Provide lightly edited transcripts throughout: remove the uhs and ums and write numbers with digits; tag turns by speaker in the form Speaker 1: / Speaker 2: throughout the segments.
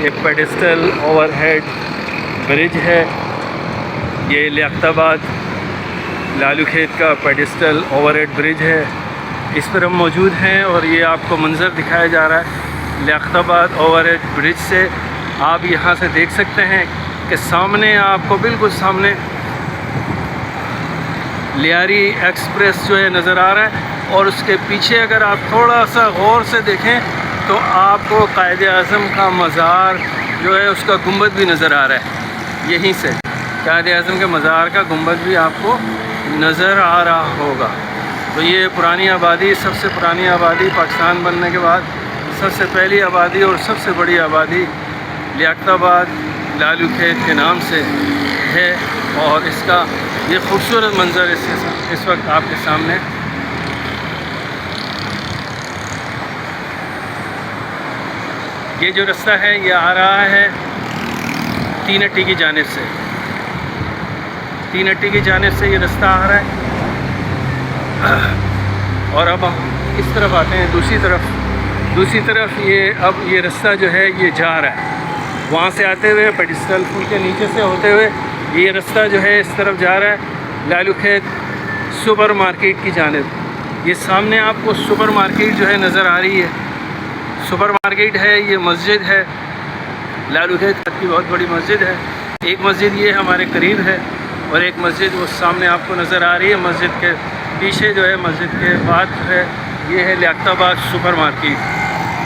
Speaker 1: ایک pedestal over head برج ہے، یہ لیاقت آباد لالو کھیت کا پیڈسٹل اوور ہیڈ برج ہے، اس پر ہم موجود ہیں اور یہ آپ کو منظر دکھایا جا رہا ہے لیاقت آباد اوور ہیڈ برج سے۔ آپ یہاں سے دیکھ سکتے ہیں کہ سامنے آپ کو بالکل سامنے لیاری ایکسپریس جو ہے نظر آ رہا ہے، اور اس کے پیچھے اگر آپ تھوڑا سا غور سے دیکھیں تو آپ کو قائد اعظم کا مزار جو ہے اس کا گنبد بھی نظر آ رہا ہے۔ یہیں سے قائد اعظم کے مزار کا گنبد بھی آپ کو نظر آ رہا ہوگا۔ تو یہ پرانی آبادی، سب سے پرانی آبادی پاکستان بننے کے بعد سب سے پہلی آبادی اور سب سے بڑی آبادی لیاقت آباد لالو کھیت کے نام سے ہے، اور اس کا یہ خوبصورت منظر اس وقت آپ کے سامنے۔ یہ جو رستہ ہے یہ آ رہا ہے تین ہٹی کی جانب سے، تین ہٹی کی جانب سے یہ رستہ آ رہا ہے، اور اب ہم اس طرف آتے ہیں دوسری طرف یہ رستہ جو ہے یہ جا رہا ہے، وہاں سے آتے ہوئے پیڈسٹل پل کے نیچے سے ہوتے ہوئے یہ رستہ جو ہے اس طرف جا رہا ہے لالو کھیت سپر مارکیٹ کی جانب۔ یہ سامنے آپ کو سپر مارکیٹ جو ہے نظر آ رہی ہے، سپر مارکیٹ ہے، یہ مسجد ہے، لالو کھیت کی بہت بڑی مسجد ہے۔ ایک مسجد یہ ہمارے قریب ہے اور ایک مسجد وہ سامنے آپ کو نظر آ رہی ہے، مسجد کے پیچھے جو ہے مسجد کے بعد ہے یہ ہے لیاقت آباد سپر مارکیٹ۔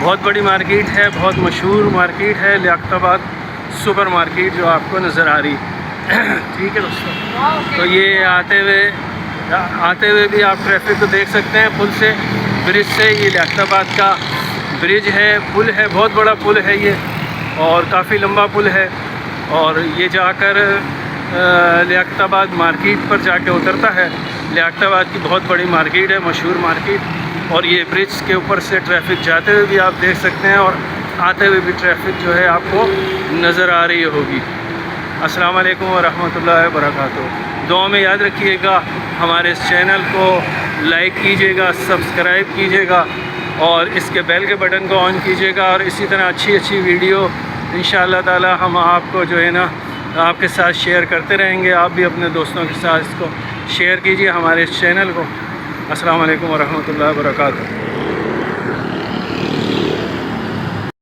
Speaker 1: بہت بڑی مارکیٹ ہے، بہت مشہور مارکیٹ ہے لیاقت آباد سپر مارکیٹ جو آپ کو نظر آ رہی ہے۔ ٹھیک ہے دوستوں، تو یہ آتے ہوئے بھی آپ ٹریفک کو دیکھ سکتے ہیں پل سے، برج سے۔ یہ لیاقت آباد کا برج ہے، پل ہے، بہت بڑا پل ہے یہ، اور کافی لمبا پل ہے، اور یہ جا کر لیاقت آباد مارکیٹ پر جا کے اترتا ہے۔ لیاقت آباد کی بہت بڑی مارکیٹ ہے، مشہور مارکیٹ، اور یہ برج کے اوپر سے ٹریفک جاتے ہوئے بھی آپ دیکھ سکتے ہیں اور آتے ہوئے بھی ٹریفک جو ہے آپ کو نظر آ رہی ہوگی۔ السلام علیکم ورحمۃ اللہ وبرکاتہ۔ دعا میں یاد رکھیے گا، ہمارے اس چینل کو لائک کیجیے گا، سبسکرائب کیجیے گا، اور اس کے بیل کے بٹن کو آن کیجیے گا، اور اسی طرح اچھی ویڈیو انشاءاللہ تعالی ہم آپ کو جو ہے نا آپ کے ساتھ شیئر کرتے رہیں گے۔ آپ بھی اپنے دوستوں کے ساتھ اس کو شیئر کیجیے ہمارے اس چینل کو۔ السلام علیکم ورحمۃ اللہ وبرکاتہ۔